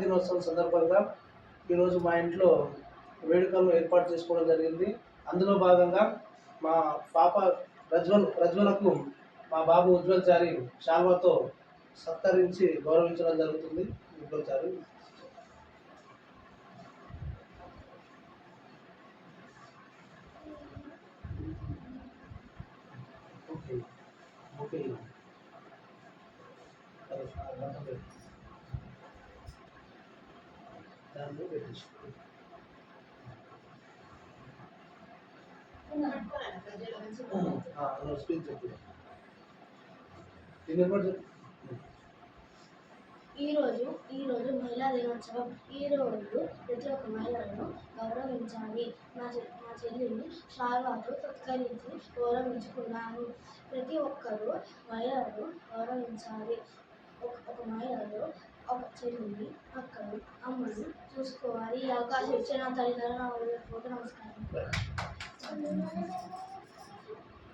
దినోత్సవం సందర్భంగా ఈరోజు మా ఇంట్లో వేడుకలను ఏర్పాటు చేసుకోవడం జరిగింది. అందులో భాగంగా మా పాప ప్రజ్వలకు మా బాబు ఉజ్వల్ చారి శాల్వాతో సత్కరించి గౌరవించడం జరుగుతుంది. ఉజ్వల్ చారి ఓకే ఓకే దాంట్లో పెట్టేసి స్పీచ్ చెప్పు. ఈరోజు మహిళా దినోత్సవం. ఈరోజు ప్రతి ఒక్క మహిళలను గౌరవించాలి. మా చెల్లిని శాల్వాతో సత్కరించి గౌరవించుకున్నాను. ప్రతి ఒక్కరూ మహిళలను గౌరవించాలి. ఒక మహిళలో ఒక చెల్లిని, అక్కను, అమ్మను చూసుకోవాలి. ఈ అవకాశం ఇచ్చిన తల్లిదండ్రులకు నమస్కారం.